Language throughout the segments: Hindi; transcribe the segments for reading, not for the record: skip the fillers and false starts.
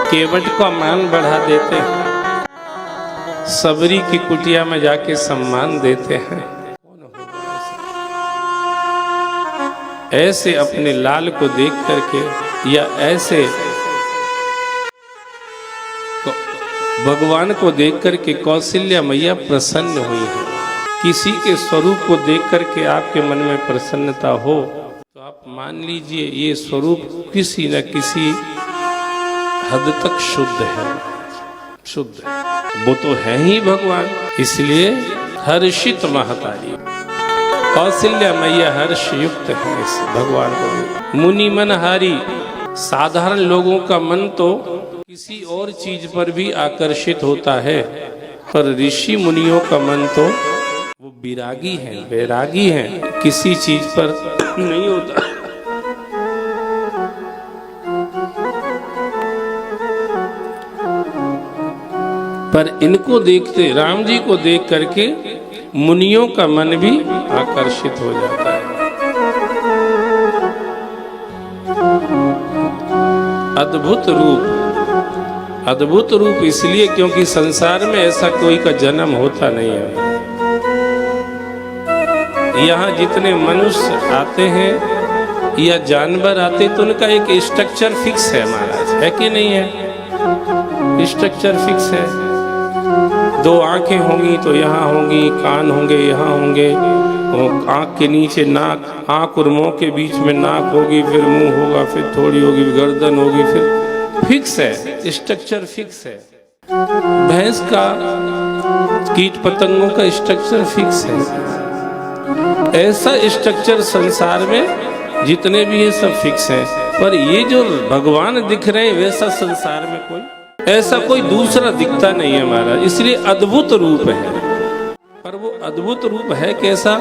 केवट का मान बढ़ा देते हैं, सबरी की कुटिया में जाके सम्मान देते हैं। ऐसे अपने लाल को देख करके या ऐसे भगवान को देख करके कौशल्या मैया प्रसन्न हुई है। किसी के स्वरूप को देख करके आपके मन में प्रसन्नता हो तो आप मान लीजिए ये स्वरूप किसी न किसी हद तक शुद्ध है, शुद्ध है। वो तो है ही भगवान, इसलिए हर्षित महतारी कौशल्या मैया हर्ष युक्त है इस भगवान को। मुनि मनहारी, साधारण लोगों का मन तो किसी और चीज पर भी आकर्षित होता है, पर ऋषि मुनियों का मन तो वो विरागी है, वैरागी है, किसी चीज पर नहीं होता। पर इनको देखते, राम जी को देख करके मुनियों का मन भी आकर्षित हो जाता है। अद्भुत रूप, अद्भुत रूप इसलिए क्योंकि संसार में ऐसा कोई का जन्म होता नहीं है। यहाँ जितने मनुष्य आते हैं या जानवर आते तो उनका एक स्ट्रक्चर फिक्स है महाराज, है कि नहीं है? स्ट्रक्चर फिक्स है। दो आंखें होंगी तो यहाँ होंगी, कान होंगे यहाँ होंगे, आंख के नीचे नाक, आंख और मुंह के बीच में नाक होगी, फिर मुंह होगा, फिर थोड़ी होगी गर्दन होगी, फिर फिक्स है, स्ट्रक्चर फिक्स है। भैंस का, कीट पतंगों का स्ट्रक्चर फिक्स है। ऐसा स्ट्रक्चर संसार में जितने भी है सब फिक्स है, पर ये जो भगवान दिख रहे हैं वैसा संसार में कोई, ऐसा कोई दूसरा दिखता नहीं है महाराज, इसलिए अद्भुत रूप है। पर वो अद्भुत रूप है कैसा?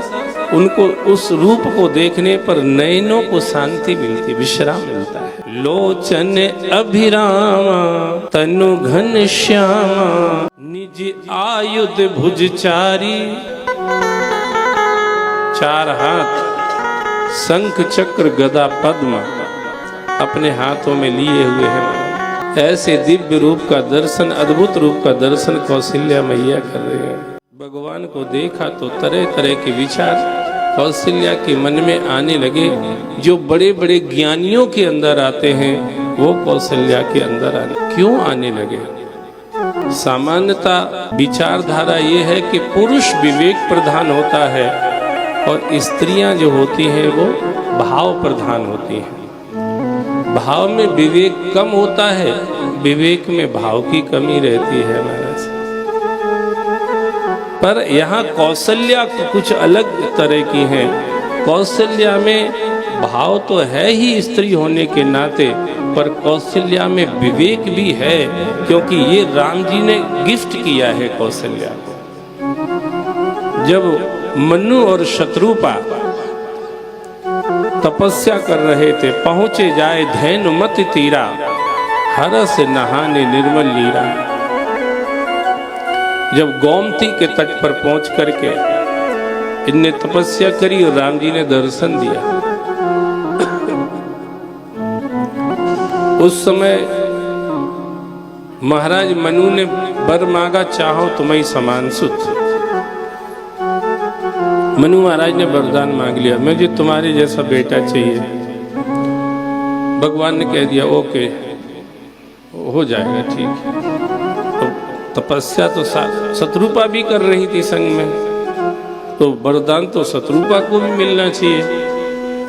उनको उस रूप को देखने पर नयनों को शांति मिलती, विश्राम मिलता है। लोचन अभिरामा तनु घन श्यामा निज आयुध भुजचारी। चार हाथ, शंख चक्र गदा पद्म अपने हाथों में लिए हुए हैं। ऐसे दिव्य रूप का दर्शन, अद्भुत रूप का दर्शन कौशल्या मैया कर रही है। भगवान को देखा तो तरह तरह के विचार कौशल्या के मन में आने लगे। जो बड़े बड़े ज्ञानियों के अंदर आते हैं वो कौशल्या के अंदर क्यों आने लगे? सामान्यता विचारधारा ये है कि पुरुष विवेक प्रधान होता है और स्त्रियां जो होती हैं वो भाव प्रधान होती हैं। भाव में विवेक कम होता है, विवेक में भाव की कमी रहती है महाराज। पर यहाँ कौशल्या कुछ अलग तरह की है। कौशल्या में भाव तो है ही स्त्री होने के नाते, पर कौशल्या में विवेक भी है, क्योंकि ये राम जी ने गिफ्ट किया है कौशल्या को। जब मनु और शत्रुपा तपस्या कर रहे थे, पहुंचे जाए धैनु मत तीरा, हर से नहाने निर्मल लीरा। जब गोमती के तट पर पहुंच करके इनने तपस्या करी और राम जी ने दर्शन दिया, उस समय महाराज मनु ने वर मांगा, चाहो तुम्हें समान सुत। मनु महाराज ने वरदान मांग लिया, मुझे तुम्हारे जैसा बेटा चाहिए। भगवान ने कह दिया ओके, हो जाएगा, ठीक है। तो तपस्या तो शत्रुपा भी कर रही थी संग में, तो वरदान तो शत्रुपा को भी मिलना चाहिए।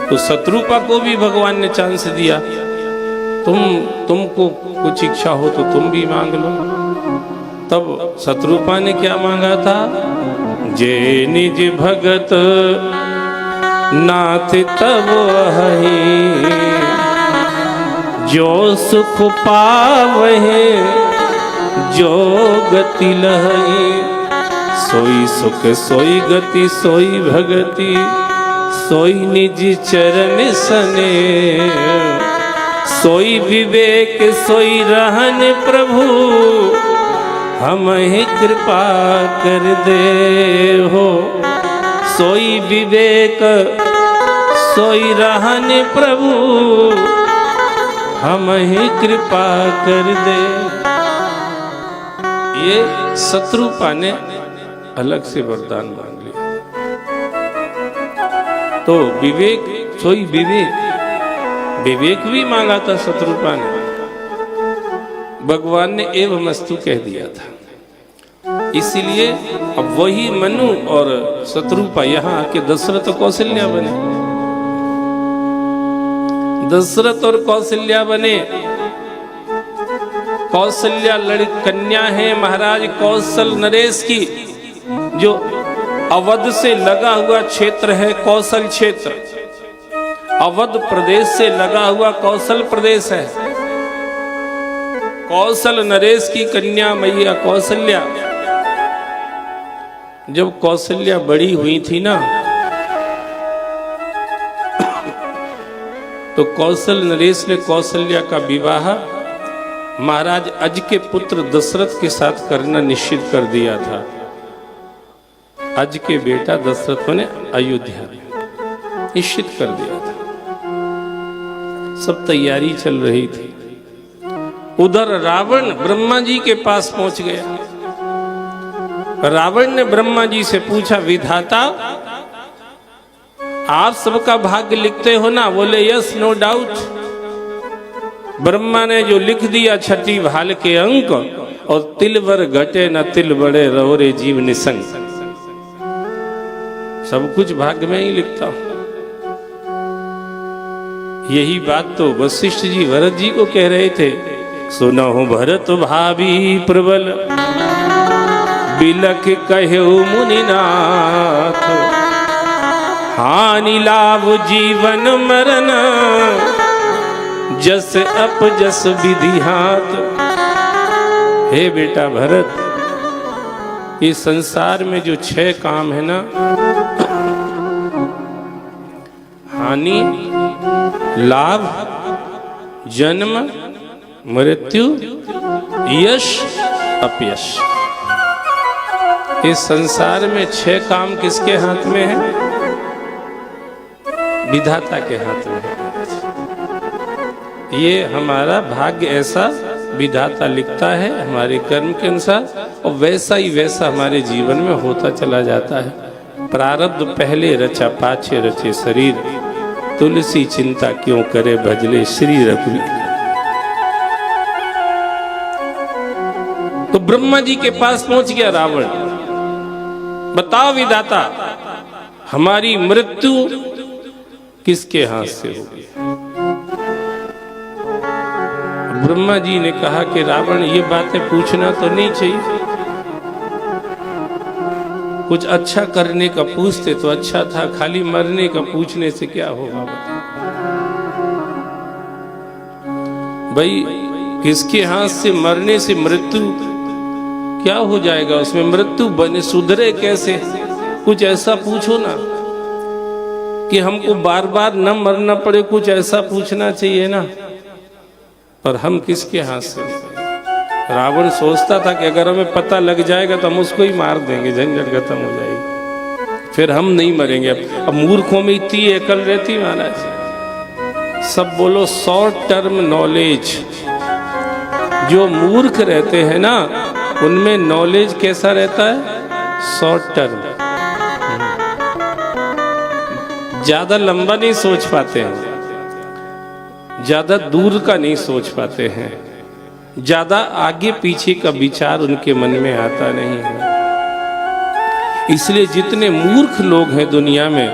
तो शत्रुपा को भी भगवान ने चांस दिया, तुमको कुछ इच्छा हो तो तुम भी मांग लो। तब शत्रुपा ने क्या मांगा था? जे निज भगत नाथ तब वही, जो सुख पावहे जो गति लहई। सोई सुख सोई गति सोई भगति, सोई निज चरण सने। सोई विवेक सोई रहन प्रभु, हम ही कृपा कर दे हो। सोई विवेक सोई रहन प्रभु, हम ही कृपा कर दे। ये शत्रुपा ने अलग से वरदान मांग लिया। तो विवेक, सोई विवेक भी मांगा था शत्रुपा ने। भगवान ने एवमस्तु कह दिया था। इसीलिए अब वही मनु और शत्रुपा यहाँ आके दशरथ और कौशल्या बने। दशरथ और कौशल्या बने। कौशल्या कन्या है महाराज कौशल नरेश की, जो अवध से लगा हुआ क्षेत्र है कौशल क्षेत्र। अवध प्रदेश से लगा हुआ कौशल प्रदेश है। कौशल नरेश की कन्या मैया कौशल्या। जब कौशल्या बड़ी हुई थी ना, तो कौशल नरेश ने कौशल्या का विवाह महाराज अज के पुत्र दशरथ के साथ करना निश्चित कर दिया था। अज के बेटा दशरथ ने अयोध्या निश्चित कर दिया था। सब तैयारी चल रही थी। उधर रावण ब्रह्मा जी के पास पहुंच गया। रावण ने ब्रह्मा जी से पूछा, विधाता आप सबका भाग्य लिखते हो ना? बोले यस, नो डाउट। ब्रह्मा ने जो लिख दिया छठी भाल के अंक, और तिल वर घटे न तिल बड़े रहो रे जीव निसंग। सब कुछ भाग्य में ही लिखता हूं। यही बात तो वशिष्ठ जी भरत जी को कह रहे थे। सुनहु भरत भाभी प्रबल, बिलख कहे मुनिनाथ। हानि लाभ जीवन मरण, जस अप जस विधि हाथ। हे बेटा भरत, ये संसार में जो 6 काम है ना, हानि, लाभ, जन्म, मृत्यु, यश, अपयश। इस संसार में 6 काम किसके हाथ में है? विधाता के हाथ में है। ये हमारा भाग्य ऐसा विधाता लिखता है हमारे कर्म के अनुसार, और वैसा ही वैसा हमारे जीवन में होता चला जाता है। प्रारब्ध पहले रचा पाछे रचे शरीर, तुलसी चिंता क्यों करे भजले श्री रघुवीर। तो ब्रह्मा जी के पास पहुंच गया रावण। बताओ विधाता, हमारी मृत्यु किसके हाथ से होगी? ब्रह्मा जी ने कहा कि रावण, ये बातें पूछना तो नहीं चाहिए। कुछ अच्छा करने का पूछते तो अच्छा था, खाली मरने का पूछने से क्या होगा? भाई किसके हाथ से मरने से मृत्यु क्या हो जाएगा? उसमें मृत्यु बने सुधरे कैसे? कुछ ऐसा पूछो ना कि हमको बार बार न मरना पड़े। कुछ ऐसा पूछना चाहिए ना। पर हम किसके हाथ से? रावण सोचता था कि अगर हमें पता लग जाएगा तो हम उसको ही मार देंगे, झंझट खत्म हो जाएगी, फिर हम नहीं मरेंगे। अब मूर्खों में इतनी अकल रहती महाराज। सब बोलो शॉर्ट टर्म नॉलेज। जो मूर्ख रहते हैं ना, उनमें नॉलेज कैसा रहता है? Short term. ज्यादा लंबा नहीं सोच पाते हैं, ज्यादा दूर का नहीं सोच पाते हैं, ज्यादा आगे पीछे का विचार उनके मन में आता नहीं है। इसलिए जितने मूर्ख लोग हैं दुनिया में,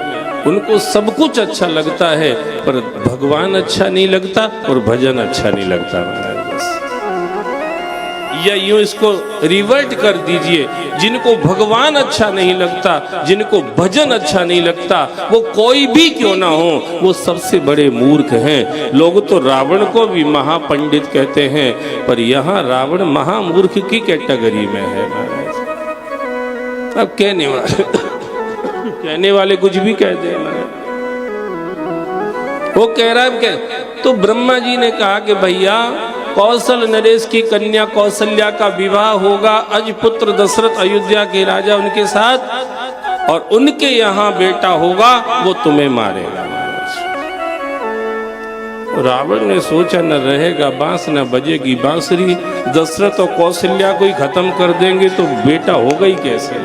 उनको सब कुछ अच्छा लगता है, पर भगवान अच्छा नहीं लगता और भजन अच्छा नहीं लगता महाराज। या यूं इसको रिवर्ट कर दीजिए, जिनको भगवान अच्छा नहीं लगता, जिनको भजन अच्छा नहीं लगता, वो कोई भी क्यों ना हो, वो सबसे बड़े मूर्ख हैं। लोग तो रावण को भी महापंडित कहते हैं, पर यहाँ रावण महामूर्ख की कैटेगरी में है महाराज। अब कहने वाले कुछ भी कहते हैं महाराज। वो कह रहा है तो ब्रह्मा जी ने कहा कि भैया कौशल नरेश की कन्या कौशल्या का विवाह होगा अज पुत्र दशरथ अयोध्या के राजा उनके साथ, और उनके यहाँ बेटा होगा, वो तुम्हें मारेगा। रावण ने सोचा न रहेगा बांस न बजेगी बांसुरी, दशरथ और कौशल्या को ही खत्म कर देंगे तो बेटा होगा ही कैसे।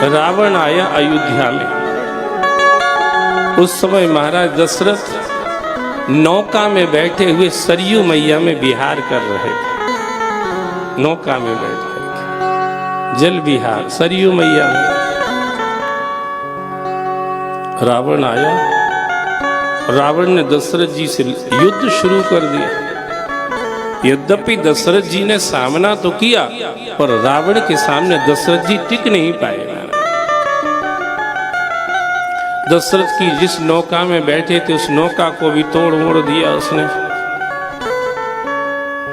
रावण आया अयोध्या में। उस समय महाराज दशरथ नौका में बैठे हुए सरयू मैया में विहार कर रहे थे। नौका में बैठ करके जल विहार सरयू मैया में। रावण आया। रावण ने दशरथ जी से युद्ध शुरू कर दिया। यद्यपि दशरथ जी ने सामना तो किया पर रावण के सामने दशरथ जी टिक नहीं पाए। दशरथ की जिस नौका में बैठे थे उस नौका को भी तोड़ मोड़ दिया उसने।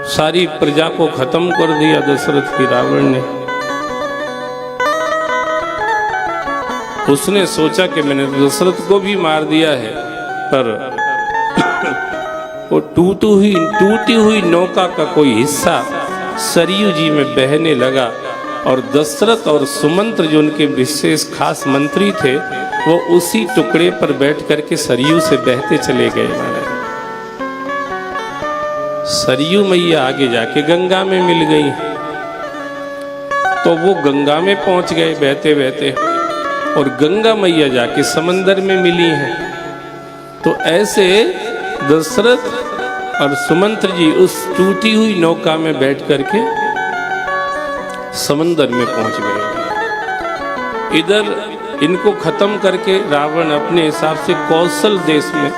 सारी प्रजा को खत्म कर दिया दशरथ की रावण ने। उसने सोचा कि मैंने दशरथ को भी मार दिया है, पर वो टूटी हुई नौका का कोई हिस्सा सरयू जी में बहने लगा और दशरथ और सुमंत्र जो उनके विशेष खास मंत्री थे वो उसी टुकड़े पर बैठ करके सरयू से बहते चले गए। सरयू मैया आगे जाके गंगा में मिल गई तो वो गंगा में पहुंच गए बहते बहते, और गंगा मैया जाके समंदर में मिली हैं। तो ऐसे दशरथ और सुमंत्र जी उस टूटी हुई नौका में बैठ करके समंदर में पहुंच गए। इधर इनको खत्म करके रावण अपने हिसाब से कौशल देश में,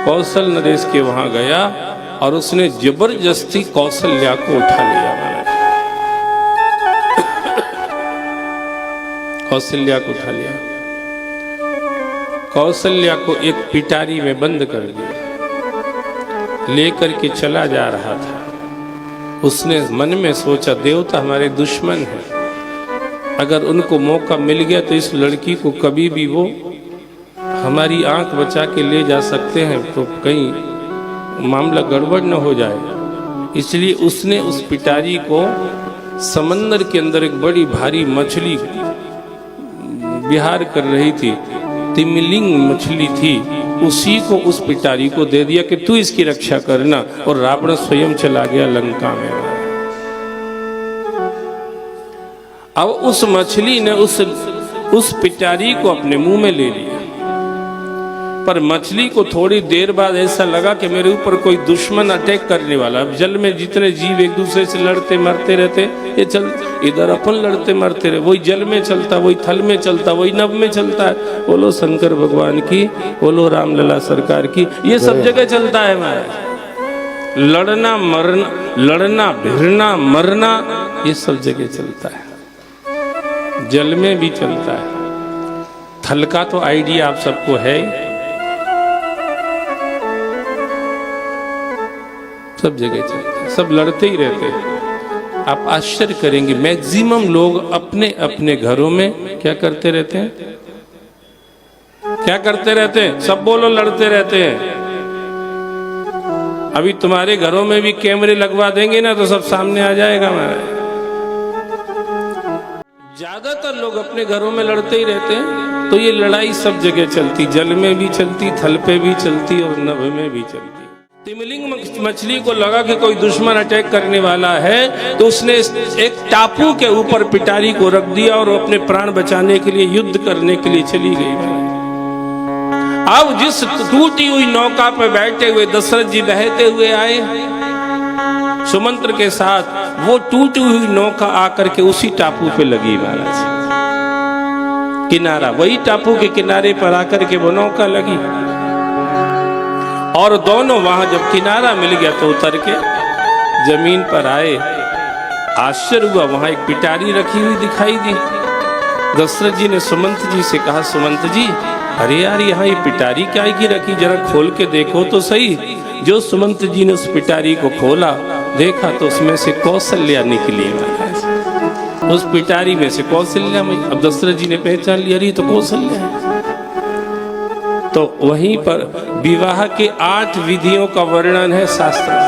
कौशल नरेश के वहां गया और उसने जबरदस्ती कौशल्या को उठा लिया। कौशल्या को उठा लिया। कौशल्या को एक पिटारी में बंद कर दिया। लेकर के चला जा रहा था। उसने मन में सोचा देवता हमारे दुश्मन हैं, अगर उनको मौका मिल गया तो इस लड़की को कभी भी वो हमारी आंख बचा के ले जा सकते हैं, तो कहीं मामला गड़बड़ न हो जाए। इसलिए उसने उस पिटारी को समंदर के अंदर एक बड़ी भारी मछली विहार कर रही थी, तिमिलिंग मछली थी, उसी को उस पिटारी को दे दिया कि तू इसकी रक्षा करना, और रावण स्वयं चला गया लंका में। अब उस मछली ने उस पिटारी को अपने मुंह में ले लिया, पर मछली को थोड़ी देर बाद ऐसा लगा कि मेरे ऊपर कोई दुश्मन अटैक करने वाला। अब जल में जितने जीव एक दूसरे से लड़ते मरते रहते, ये चल इधर अपन लड़ते मरते रहे, वही जल में चलता, वही थल में चलता, वही नभ में चलता है। बोलो शंकर भगवान की, बोलो रामलला सरकार की। ये सब जगह चलता है महाराज। लड़ना मरना, लड़ना भिड़ना मरना, ये सब जगह चलता है। जल में भी चलता है। थल का तो आइडिया आप सबको है, सब जगह चलता है, सब लड़ते ही रहते हैं। आप आश्चर्य करेंगे मैक्सिमम लोग अपने अपने घरों में क्या करते रहते हैं? क्या करते रहते हैं? सब बोलो, लड़ते रहते हैं। अभी तुम्हारे घरों में भी कैमरे लगवा देंगे ना तो सब सामने आ जाएगा हमारा। ज्यादातर लोग अपने घरों में लड़ते ही रहते हैं। तो ये लड़ाई सब जगह चलती, जल में भी चलती, थल पे भी चलती और नभ में भी चलती। तिमिलिंग मछली को लगा कि कोई दुश्मन अटैक करने वाला है, तो उसने एक टापू के ऊपर पिटारी को रख दिया और अपने प्राण बचाने के लिए युद्ध करने के लिए चली गई। अब जिस टूटी हुई नौका पर बैठे हुए दशरथ जी बहते हुए आए सुमंत्र के साथ, वो टूटी हुई नौका आकर के उसी टापू पे लगी महाराज। किनारा, वही टापू के किनारे पर आकर के वो नौका लगी, और दोनों वहां जब किनारा मिल गया तो उतर के जमीन पर आए। आश्चर्य हुआ, वहां एक पिटारी रखी हुई दिखाई दी। दशरथ जी ने सुमंत जी से कहा, सुमंत जी अरे यार यहाँ ये पिटारी क्या की रखी, जरा खोल के देखो तो सही। जो सुमंत जी ने उस पिटारी को खोला, देखा तो उसमें से कौशल्या निकली। उस पिटारी में से कौशल्या में, अब दशरथ जी ने पहचान लिया अरे तो कौशल्या है। तो वहीं पर विवाह के 8 विधियों का वर्णन है शास्त्र में।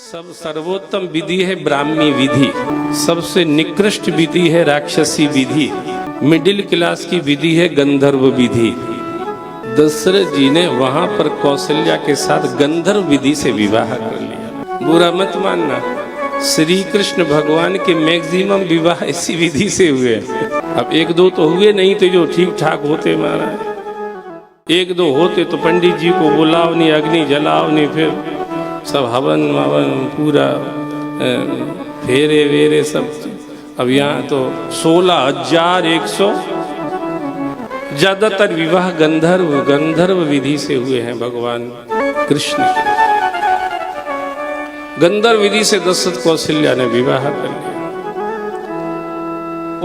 सब सर्वोत्तम विधि है ब्राह्मी विधि, सबसे निकृष्ट विधि है राक्षसी विधि, मिडिल क्लास की विधि है गंधर्व विधि, दशरथ जी ने वहां पर कौशल्या के साथ गंधर्व विधि से विवाह कर लिया। बुरा मत मानना, श्री कृष्ण भगवान के मैक्सिमम विवाह इसी विधि से हुए। अब एक दो तो हुए नहीं थे जो ठीक ठाक होते महाराज, एक दो होते तो पंडित जी को बुलाओ नहीं, अग्नि जलाओ नहीं, फिर सब हवन ववन पूरा फेरे वेरे सब। अब यहाँ तो 16,100 ज्यादातर विवाह गंधर्व विधि से हुए हैं भगवान कृष्ण के। गंधर्व विधि से दशरथ कौशल्या ने विवाह कर लिया।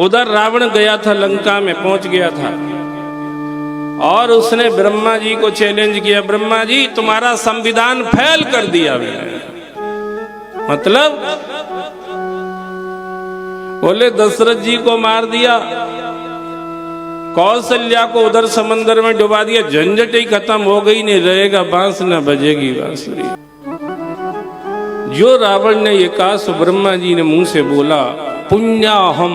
उधर रावण गया था, लंका में पहुंच गया था और उसने ब्रह्मा जी को चैलेंज किया, ब्रह्मा जी तुम्हारा संविधान फेल कर दिया मैंने। मतलब बोले दशरथ जी को मार दिया, कौशल्या को उधर समंदर में डुबा दिया, झंझट ही खत्म हो गई, नहीं रहेगा बांस न बजेगी बांसुरी। जो रावण ने ये कहा सो ब्रह्मा जी ने मुंह से बोला पुण्याहम।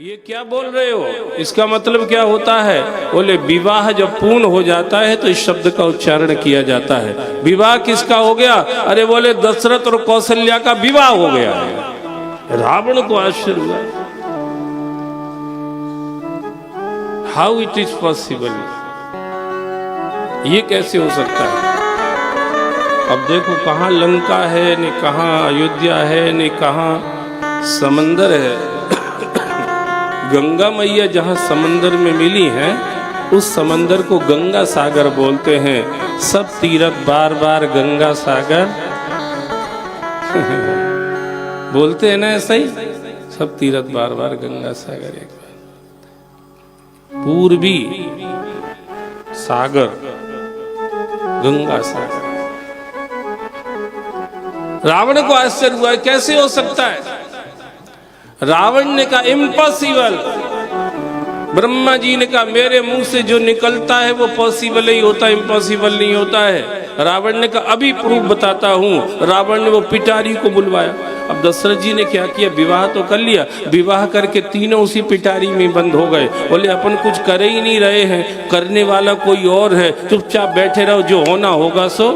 ये क्या बोल रहे हो, इसका मतलब क्या होता है? बोले विवाह जब पूर्ण हो जाता है तो इस शब्द का उच्चारण किया जाता है। विवाह किसका हो गया? अरे बोले दशरथ और कौशल्या का विवाह हो गया है। रावण को आश्चर्य हुआ, हाउ इट इज पॉसिबल, ये कैसे हो सकता है? अब देखो कहाँ लंका है, न कहाँ अयोध्या है, न कहाँ समंदर है। गंगा मैया जहाँ समंदर में मिली हैं, उस समंदर को गंगा सागर बोलते हैं। सब तीर्थ बार बार गंगा सागर बोलते हैं ना, ऐसा ही सब तीर्थ बार बार गंगा सागर। एक बार पूर्वी सागर गंगा सागर। रावण को आश्चर्य हुआ, कैसे हो सकता है? रावण ने कहा इम्पॉसिबल। ब्रह्मा जी ने कहा मेरे मुंह से जो निकलता है वो पॉसिबल ही होता है, इम्पॉसिबल नहीं होता है। रावण ने कहा अभी प्रूफ बताता हूं। रावण ने वो पिटारी को बुलवाया। अब दशरथ जी ने क्या किया, विवाह तो कर लिया, विवाह करके तीनों उसी पिटारी में बंद हो गए। बोले अपन कुछ कर ही नहीं रहे हैं, करने वाला कोई और है, चुपचाप बैठे रहो, जो होना होगा सो